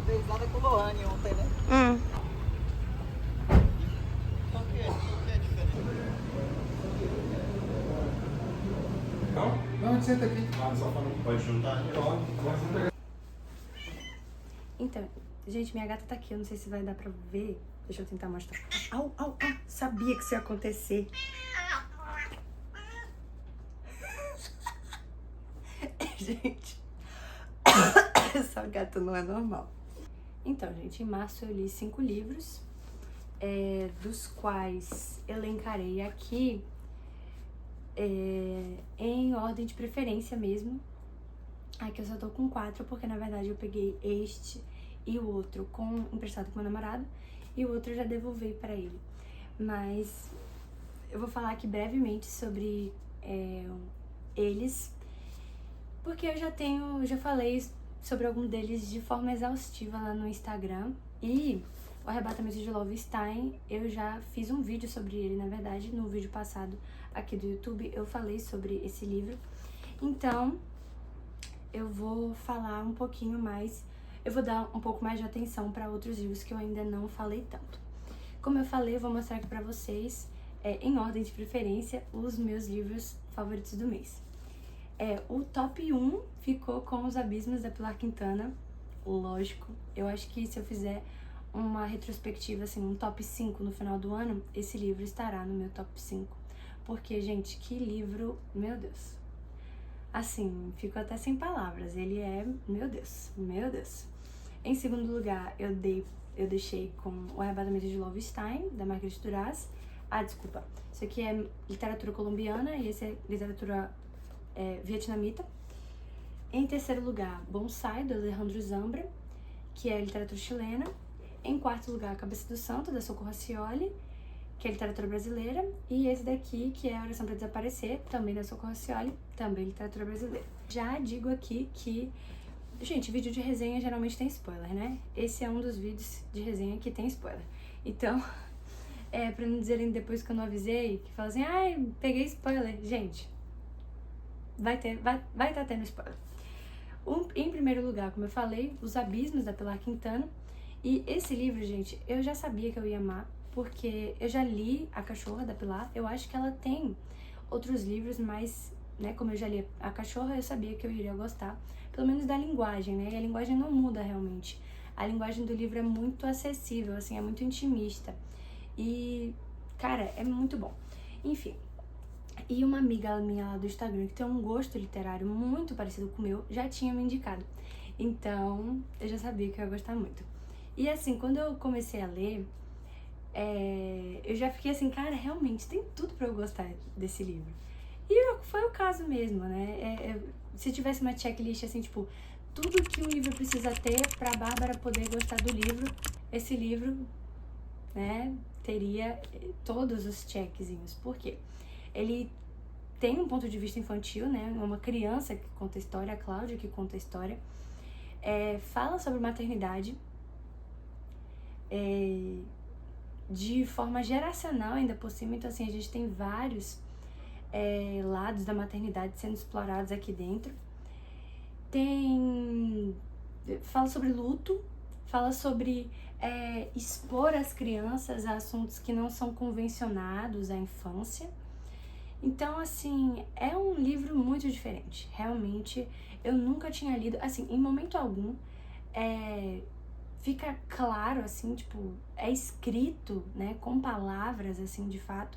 Beijada com o Lohane ontem, né? Qual que é a diferença? Não, senta aqui. Pode juntar? Então, gente, minha gata tá aqui, eu não sei se vai dar pra ver. Deixa eu tentar mostrar. Au, au, au, sabia que isso ia acontecer. Gente, essa gata não é normal. Então, gente, em março eu li 5 livros, dos quais elencarei aqui em ordem de preferência mesmo. Aqui eu só tô com 4, porque na verdade eu peguei este e o outro emprestado com meu namorado, e o outro eu já devolvi pra ele. Mas eu vou falar aqui brevemente sobre eles, porque eu já falei sobre algum deles de forma exaustiva lá no Instagram. E o Arrebatamento de Lovestein, eu já fiz um vídeo sobre ele, na verdade, no vídeo passado aqui do YouTube eu falei sobre esse livro. Então, eu vou falar um pouquinho mais, eu vou dar um pouco mais de atenção para outros livros que eu ainda não falei tanto. Como eu falei, eu vou mostrar aqui pra vocês, em ordem de preferência, os meus livros favoritos do mês. O top 1 ficou com Os Abismos, da Pilar Quintana, lógico. Eu acho que se eu fizer uma retrospectiva, assim, um top 5 no final do ano, esse livro estará no meu top 5. Porque, gente, que livro, meu Deus. Assim, fico até sem palavras. Ele é, meu Deus, meu Deus. Em segundo lugar, eu deixei com O Arrebatamento de Lovestein, da Marguerite Duras. Ah, desculpa. Isso aqui é literatura colombiana e esse é literatura vietnamita. Em terceiro lugar, Bonsai, do Alejandro Zambra, que é literatura chilena. Em quarto lugar, Cabeça do Santo, da Socorro Racioli, que é literatura brasileira. E esse daqui, que é Oração para Desaparecer, também da Socorro Racioli, também literatura brasileira. Já digo aqui que, gente, vídeo de resenha geralmente tem spoiler, né? Esse é um dos vídeos de resenha que tem spoiler. Então, pra não dizerem depois que eu não avisei, que falam assim, ai, peguei spoiler. Gente, vai tá tendo spoiler. Em primeiro lugar, como eu falei, Os Abismos, da Pilar Quintana. E esse livro, gente, eu já sabia que eu ia amar, porque eu já li A Cachorra, da Pilar. Eu acho que ela tem outros livros, mas, né, como eu já li A Cachorra, eu sabia que eu iria gostar, pelo menos da linguagem, né? E a linguagem não muda realmente. A linguagem do livro é muito acessível, assim, é muito intimista. E, cara, é muito bom. Enfim. E uma amiga minha lá do Instagram, que tem um gosto literário muito parecido com o meu, já tinha me indicado. Então, eu já sabia que eu ia gostar muito. E assim, quando eu comecei a ler, eu já fiquei assim, cara, realmente tem tudo pra eu gostar desse livro. E foi o caso mesmo, né? Se tivesse uma checklist assim, tipo, tudo que um livro precisa ter pra Bárbara poder gostar do livro, esse livro, né, teria todos os checkzinhos. Por quê? Ele tem um ponto de vista infantil, né? Uma criança que conta a história, a Cláudia que conta a história. Fala sobre maternidade de forma geracional ainda por cima. Então, assim, a gente tem vários lados da maternidade sendo explorados aqui dentro. Fala sobre luto, fala sobre expor as crianças a assuntos que não são convencionados à infância. Então, assim, é um livro muito diferente. Realmente, eu nunca tinha lido, assim, em momento algum, fica claro, assim, tipo, é escrito, né, com palavras, assim, de fato,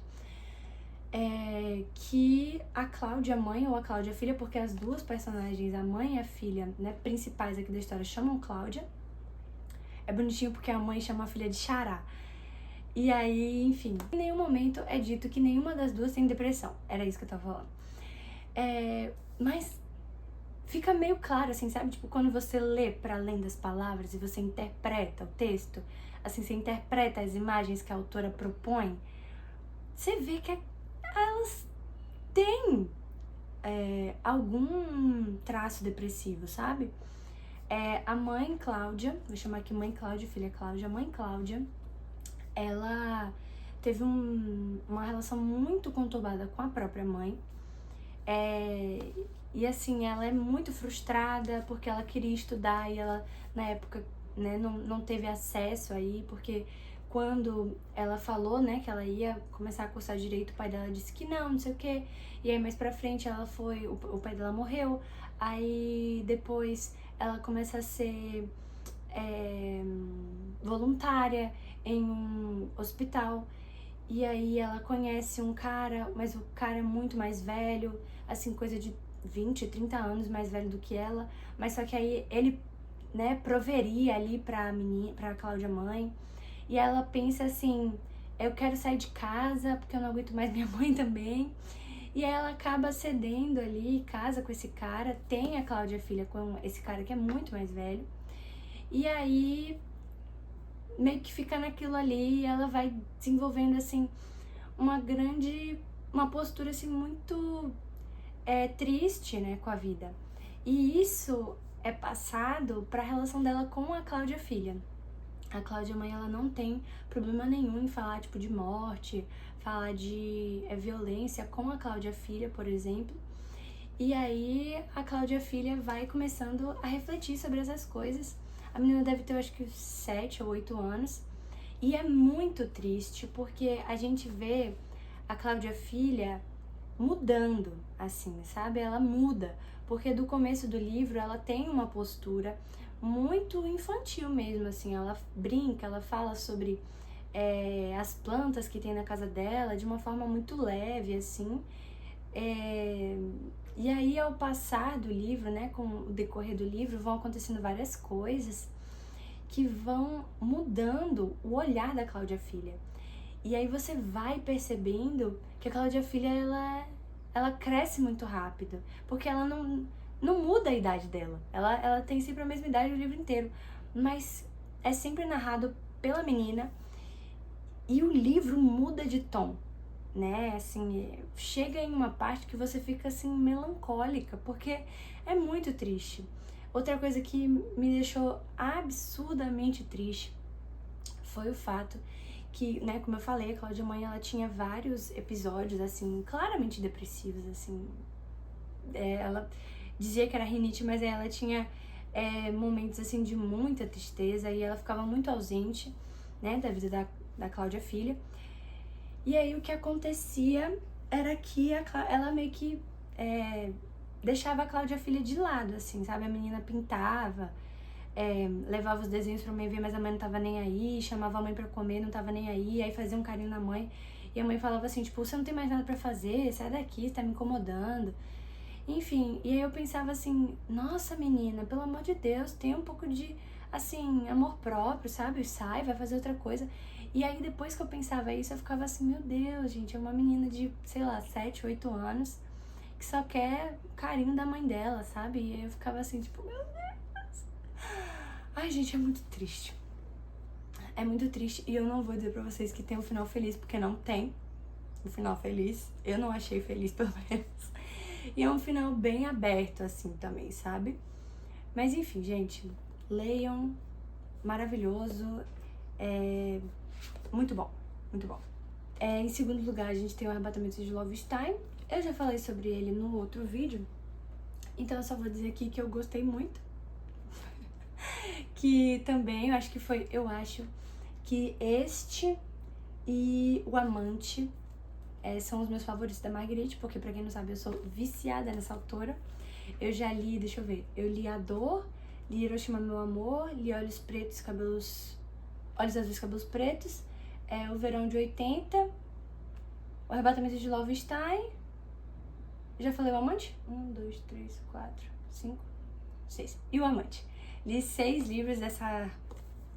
que a Cláudia mãe ou a Cláudia filha, porque as duas personagens, a mãe e a filha, né, principais aqui da história, chamam Cláudia. É bonitinho porque a mãe chama a filha de Xará. E aí, enfim, em nenhum momento é dito que nenhuma das duas tem depressão. Era isso que eu tava falando. Mas fica meio claro, assim, sabe? Tipo, quando você lê para além das palavras e você interpreta o texto, assim, você interpreta as imagens que a autora propõe, você vê que elas têm algum traço depressivo, sabe? A mãe Cláudia, vou chamar aqui mãe Cláudia, filha Cláudia, a mãe Cláudia, ela teve uma relação muito conturbada com a própria mãe. E assim, ela é muito frustrada porque ela queria estudar e ela, na época, né, não teve acesso aí, porque quando ela falou, né, que ela ia começar a cursar direito, o pai dela disse que não sei o quê. E aí mais pra frente ela foi, o pai dela morreu, aí depois ela começa a ser voluntária em um hospital. E aí ela conhece um cara, mas o cara é muito mais velho, assim, coisa de 20, 30 anos mais velho do que ela. Mas só que aí ele, né, proveria ali pra menina, pra Cláudia mãe. E ela pensa assim, eu quero sair de casa porque eu não aguento mais minha mãe também. E aí ela acaba cedendo ali, casa com esse cara, tem a Cláudia filha com esse cara que é muito mais velho. E aí meio que fica naquilo ali e ela vai desenvolvendo assim uma postura assim muito triste, né, com a vida. E isso é passado para a relação dela com a Cláudia filha. A Cláudia mãe, ela não tem problema nenhum em falar tipo de morte, falar de violência com a Cláudia filha, por exemplo. E aí a Cláudia filha vai começando a refletir sobre essas coisas. A menina deve ter, eu acho que 7 ou 8 anos. E é muito triste, porque a gente vê a Cláudia filha mudando, assim, sabe? Ela muda, porque do começo do livro ela tem uma postura muito infantil mesmo, assim. Ela brinca, ela fala sobre as plantas que tem na casa dela de uma forma muito leve, assim. E aí, ao passar do livro, né, com o decorrer do livro, vão acontecendo várias coisas que vão mudando o olhar da Cláudia filha. E aí você vai percebendo que a Cláudia filha, ela cresce muito rápido, porque ela não muda a idade dela. Ela tem sempre a mesma idade o livro inteiro, mas é sempre narrado pela menina e o livro muda de tom, né? Assim, chega em uma parte que você fica assim melancólica, porque é muito triste. Outra coisa que me deixou absurdamente triste foi o fato que, né, como eu falei, a Cláudia mãe, ela tinha vários episódios, assim, claramente depressivos, assim. Ela dizia que era rinite, mas ela tinha momentos, assim, de muita tristeza e ela ficava muito ausente, né, da vida da Cláudia filha. E aí o que acontecia era que ela meio que deixava a Cláudia filha de lado, assim, sabe? A menina pintava, levava os desenhos pra mãe ver, mas a mãe não tava nem aí, chamava a mãe pra comer, não tava nem aí fazia um carinho na mãe. E a mãe falava assim, tipo, você não tem mais nada pra fazer, sai daqui, você tá me incomodando. Enfim, e aí eu pensava assim, nossa menina, pelo amor de Deus, tem um pouco de, assim, amor próprio, sabe? Sai, vai fazer outra coisa. E aí depois que eu pensava isso, eu ficava assim, meu Deus, gente, é uma menina de, sei lá, 7, 8 anos, que só quer carinho da mãe dela, sabe? E aí eu ficava assim, tipo, meu Deus. Ai, gente, é muito triste. É muito triste e eu não vou dizer pra vocês que tem um final feliz, porque não tem um final feliz. Eu não achei feliz, pelo menos. E é um final bem aberto, assim, também, sabe? Mas enfim, gente, leiam. Maravilhoso. Muito bom, muito bom. Em segundo lugar, a gente tem o Arrebatamento de Loevestein. Eu já falei sobre ele no outro vídeo, então eu só vou dizer aqui que eu gostei muito. Que também, eu acho que este e O Amante são os meus favoritos da Marguerite, porque pra quem não sabe, eu sou viciada nessa autora. Eu já li, deixa eu ver, eu li A Dor, li Hiroshima Meu Amor, li Olhos Azuis, Cabelos Pretos, O Verão de 80, O Arrebatamento de Loevestein. Já falei O Amante? 1, 2, 3, 4, 5, 6. E O Amante. Li 6 livros dessa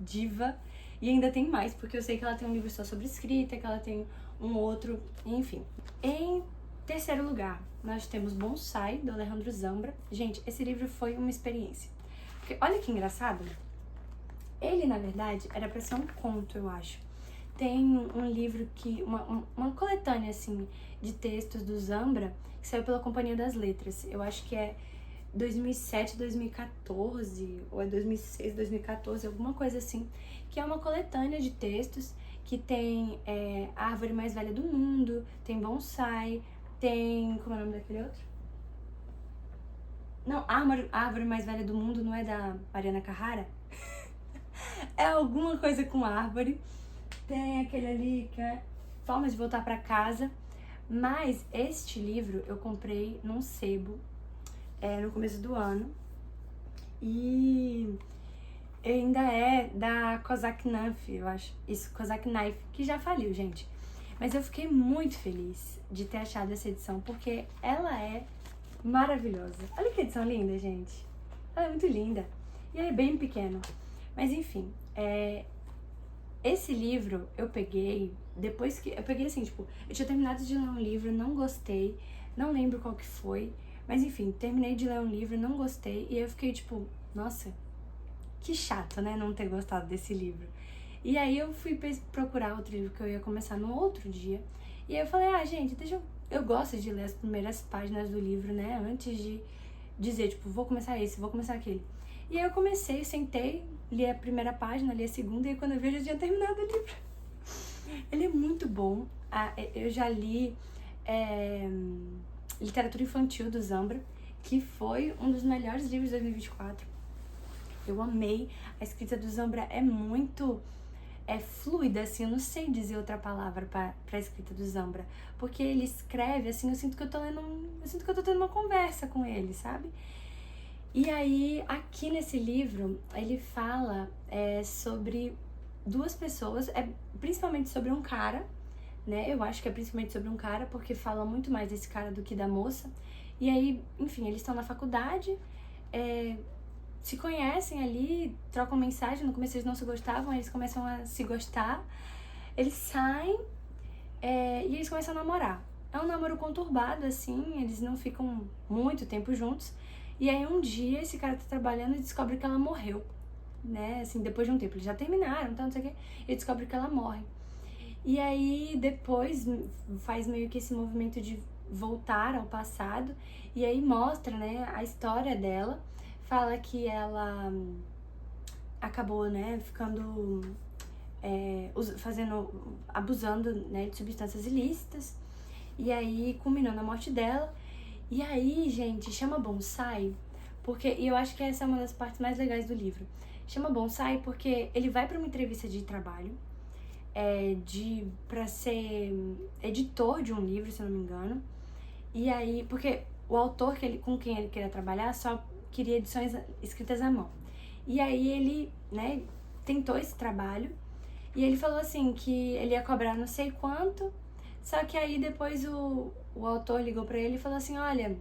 diva e ainda tem mais, porque eu sei que ela tem um livro só sobre escrita, que ela tem um outro, enfim. Em terceiro lugar, nós temos Bonsai, do Alejandro Zambra. Gente, esse livro foi uma experiência. Porque olha que engraçado. Ele, na verdade, era pra ser um conto, eu acho. Tem um livro que... Uma coletânea, assim, de textos do Zambra, que saiu pela Companhia das Letras. Eu acho que é 2007, 2014, ou é 2006, 2014, alguma coisa assim. Que é uma coletânea de textos que tem a árvore mais velha do mundo, tem bonsai, tem... como é o nome daquele outro? Não, a árvore mais velha do mundo não é da Mariana Carrara? É alguma coisa com árvore. Tem aquele ali que é Formas de Voltar pra Casa. Mas este livro eu comprei num sebo no começo do ano. E ainda é da Kozak Knife, eu acho. Isso, Kozak Knife, que já faliu, gente. Mas eu fiquei muito feliz de ter achado essa edição, porque ela é maravilhosa. Olha que edição linda, gente. Ela é muito linda. E ela é bem pequena. Mas enfim, esse livro eu peguei depois que... Eu peguei assim, tipo, eu tinha terminado de ler um livro, não gostei, não lembro qual que foi. Mas enfim, terminei de ler um livro, não gostei, e eu fiquei tipo, nossa, que chato, né, não ter gostado desse livro. E aí eu fui procurar outro livro que eu ia começar no outro dia, e aí eu falei, gente, eu gosto de ler as primeiras páginas do livro, né, antes de dizer, tipo, vou começar esse, vou começar aquele. E aí eu comecei, sentei, li a primeira página, li a segunda, e quando eu vi, eu já tinha terminado o livro. Ele é muito bom, eu já li... Literatura Infantil do Zambra, que foi um dos melhores livros de 2024. Eu amei. A escrita do Zambra é muito fluida, assim, eu não sei dizer outra palavra pra escrita do Zambra, porque ele escreve, assim, eu sinto que eu tô tendo uma conversa com ele, sabe? E aí, aqui nesse livro, ele fala sobre duas pessoas, principalmente sobre um cara, né? Eu acho que é principalmente sobre um cara, porque fala muito mais desse cara do que da moça. E aí, enfim, eles estão na faculdade, se conhecem ali, trocam mensagem. No começo eles não se gostavam, eles começam a se gostar. Eles saem e eles começam a namorar. É um namoro conturbado, assim, eles não ficam muito tempo juntos. E aí um dia esse cara tá trabalhando e descobre que ela morreu, né? Assim, depois de um tempo, eles já terminaram, então não sei o quê, e descobre que ela morre. E aí depois faz meio que esse movimento de voltar ao passado, e aí mostra, né, a história dela. Fala que ela acabou, né, ficando, abusando, né, de substâncias ilícitas, e aí culminou na morte dela. E aí, gente, chama bonsai, porque, e eu acho que essa é uma das partes mais legais do livro, chama bonsai porque ele vai para uma entrevista de trabalho, pra ser editor de um livro, se eu não me engano. E aí, porque o autor com quem ele queria trabalhar só queria edições escritas à mão. E aí ele, né, tentou esse trabalho, e ele falou assim que ele ia cobrar não sei quanto, só que aí depois o autor ligou pra ele e falou assim, olha,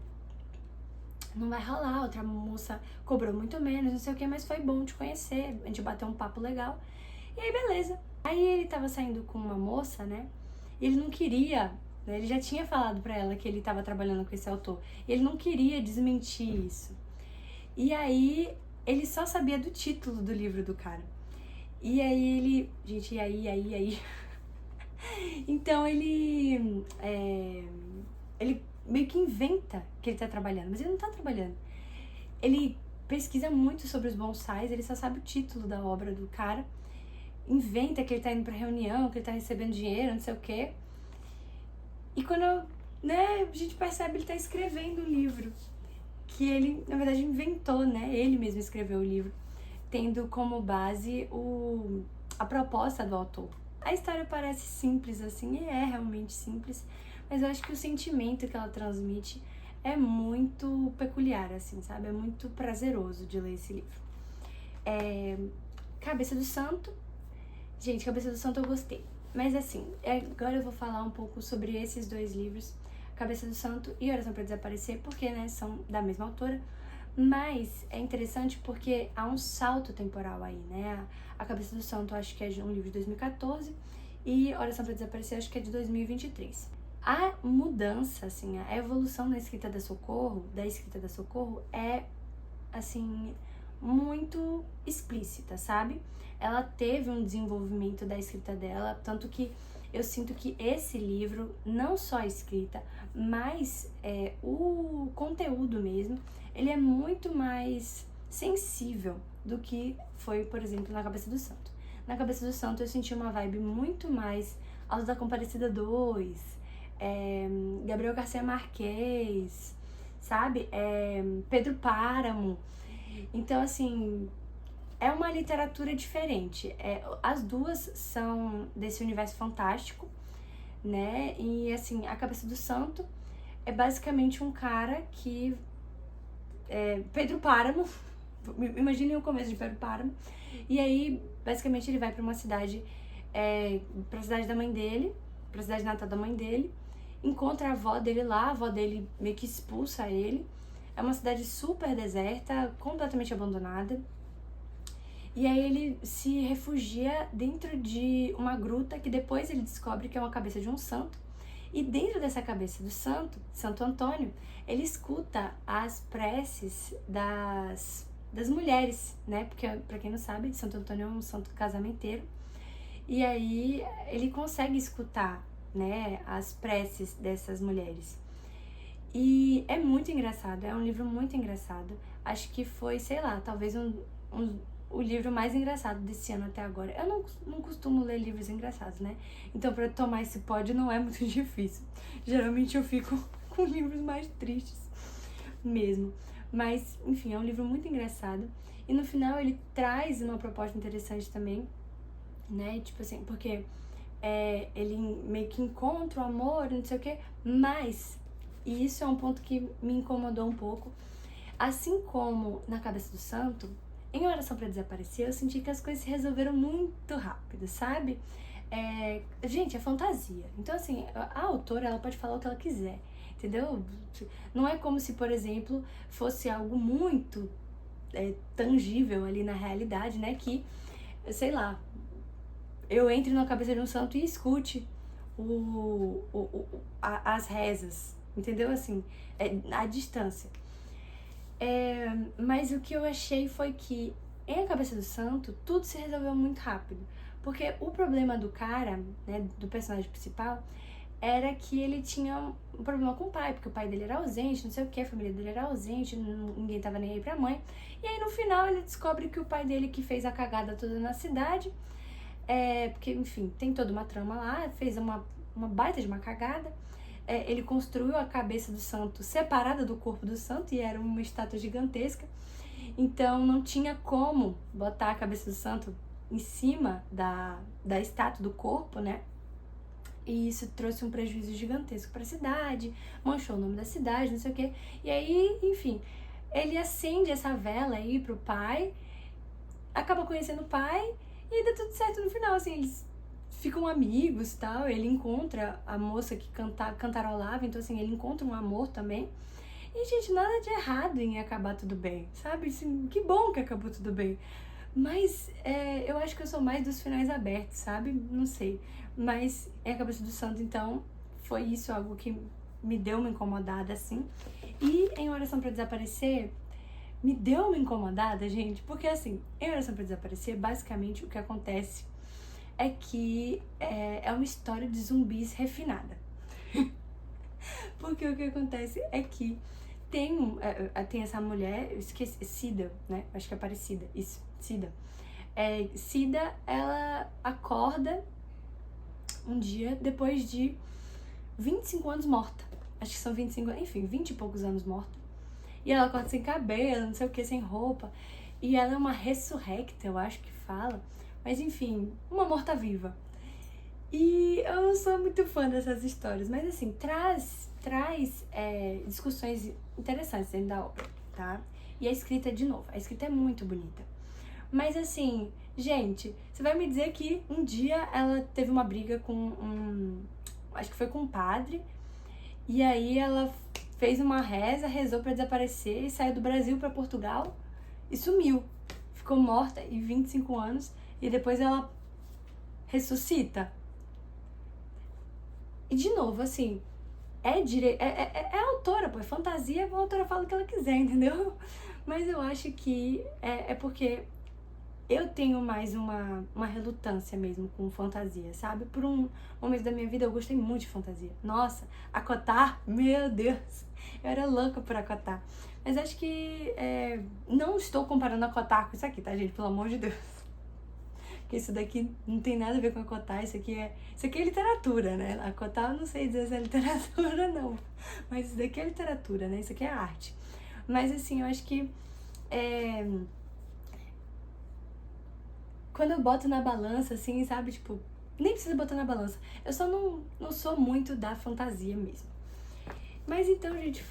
não vai rolar, outra moça cobrou muito menos, não sei o que, mas foi bom te conhecer, a gente bateu um papo legal. E aí, beleza. Aí ele tava saindo com uma moça, né? E ele não queria, né? Ele já tinha falado pra ela que ele tava trabalhando com esse autor. E ele não queria desmentir isso. E aí, ele só sabia do título do livro do cara. E aí ele... Gente, e aí... Então ele... Ele meio que inventa que ele tá trabalhando, mas ele não tá trabalhando. Ele pesquisa muito sobre os bonsais, ele só sabe o título da obra do cara. Inventa que ele tá indo pra reunião, que ele tá recebendo dinheiro, não sei o quê. E quando, né, a gente percebe, ele tá escrevendo um livro. Que ele, na verdade, inventou, né? Ele mesmo escreveu o livro, tendo como base a proposta do autor. A história parece simples, assim, e é realmente simples, mas eu acho que o sentimento que ela transmite é muito peculiar, assim, sabe? É muito prazeroso de ler esse livro. Cabeça do Santo. Gente, Cabeça do Santo eu gostei. Mas assim, agora eu vou falar um pouco sobre esses dois livros, Cabeça do Santo e Oração para Desaparecer, porque, né, são da mesma autora. Mas é interessante porque há um salto temporal aí, né? A Cabeça do Santo acho que é de um livro de 2014 e Oração para Desaparecer acho que é de 2023. A mudança, assim, a evolução da escrita da Socorro é, assim, muito explícita, sabe? Ela teve um desenvolvimento da escrita dela, tanto que eu sinto que esse livro, não só a escrita, mas o conteúdo mesmo, ele é muito mais sensível do que foi, por exemplo, na Cabeça do Santo. Na Cabeça do Santo eu senti uma vibe muito mais Autos da Compadecida 2, Gabriel Garcia Marquez, sabe? Pedro Páramo. Então, assim, é uma literatura diferente. As duas são desse universo fantástico, né? E, assim, A Cabeça do Santo é basicamente um cara que... Pedro Páramo, imaginem o começo de Pedro Páramo. E aí, basicamente, ele vai pra uma cidade, pra cidade da mãe dele, pra cidade natal da mãe dele, encontra a avó dele lá, a avó dele meio que expulsa ele. É uma cidade super deserta, completamente abandonada. E aí ele se refugia dentro de uma gruta que depois ele descobre que é uma cabeça de um santo. E dentro dessa cabeça do santo, Santo Antônio, ele escuta as preces das mulheres, né? Porque, pra quem não sabe, Santo Antônio é um santo casamenteiro. E aí ele consegue escutar, né, as preces dessas mulheres. E é muito engraçado, é um livro muito engraçado. Acho que foi, sei lá, talvez o livro mais engraçado desse ano até agora. Eu não costumo ler livros engraçados, né? Então pra tomar esse pódio não é muito difícil. Geralmente eu fico com livros mais tristes mesmo. Mas, enfim, é um livro muito engraçado. E no final ele traz uma proposta interessante também, né? Tipo assim, porque ele meio que encontra o amor, não sei o quê, mas, e isso é um ponto que me incomodou um pouco, assim como na Cabeça do Santo, em Oração para Desaparecer, eu senti que as coisas se resolveram muito rápido, sabe? Gente, é fantasia. Então, assim, a autora, ela pode falar o que ela quiser, entendeu? Não é como se, por exemplo, fosse algo muito tangível ali na realidade, né? Que, sei lá, eu entre na cabeça de um santo e escute as rezas, entendeu? Assim, à distância. Mas o que eu achei foi que em A Cabeça do Santo, tudo se resolveu muito rápido. Porque o problema do cara, né, do personagem principal, era que ele tinha um problema com o pai, porque o pai dele era ausente, não sei o que, a família dele era ausente, ninguém tava nem aí pra mãe. E aí no final ele descobre que o pai dele que fez a cagada toda na cidade, porque, enfim, tem toda uma trama lá, fez uma baita de uma cagada. Ele construiu a cabeça do santo separada do corpo do santo e era uma estátua gigantesca. Então não tinha como botar a cabeça do santo em cima da estátua do corpo, né? E isso trouxe um prejuízo gigantesco para a cidade, manchou o nome da cidade, não sei o quê. E aí, enfim, ele acende essa vela aí pro pai, acaba conhecendo o pai e dá tudo certo no final, assim, eles ficam amigos e tal, ele encontra a moça que cantarolava, então assim, ele encontra um amor também. E, gente, nada de errado em acabar tudo bem, sabe? Assim, que bom que acabou tudo bem. Mas eu acho que eu sou mais dos finais abertos, sabe? Não sei. Mas em A Cabeça do Santo, então, foi isso, algo que me deu uma incomodada, assim. E em Oração pra Desaparecer, me deu uma incomodada, gente, porque assim, em Oração pra Desaparecer, basicamente o que acontece é que é uma história de zumbis refinada. Porque o que acontece é que tem essa mulher, eu esqueci, Cida, né? Acho que é parecida, isso, Cida. Cida, ela acorda um dia depois de 25 anos morta. Acho que são 25, enfim, 20 e poucos anos morta. E ela acorda sem cabelo, não sei o que, sem roupa. E ela é uma ressurrecta, eu acho que fala. Mas enfim, uma morta-viva. E eu não sou muito fã dessas histórias, mas assim, traz discussões interessantes dentro da obra, tá? E a escrita, de novo, a escrita é muito bonita. Mas assim, gente, você vai me dizer que um dia ela teve uma briga com acho que foi com um padre, e aí ela fez uma reza, rezou pra desaparecer e saiu do Brasil pra Portugal e sumiu. Ficou morta em 25 anos e depois ela ressuscita. E de novo, assim, é a autora, pô, é fantasia, a autora fala o que ela quiser, entendeu? Mas eu acho que é porque eu tenho mais uma relutância mesmo com fantasia, sabe? Por um momento da minha vida eu gostei muito de fantasia. Nossa, Acotar, meu Deus, eu era louca por Acotar. Mas acho que não estou comparando Acotar com isso aqui, tá, gente? Pelo amor de Deus. porque isso daqui não tem nada a ver com a Kotai, isso aqui é literatura, né? A Kotai eu não sei dizer se é literatura, não, mas isso daqui é literatura, né? Isso aqui é arte. Mas assim, eu acho que quando eu boto na balança, assim, sabe, tipo, nem precisa botar na balança, eu só não sou muito da fantasia mesmo. Mas então, gente,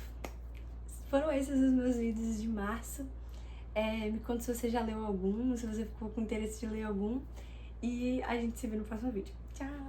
foram esses os meus vídeos de março. Me conta se você já leu algum, se você ficou com interesse de ler algum. E a gente se vê no próximo vídeo. Tchau!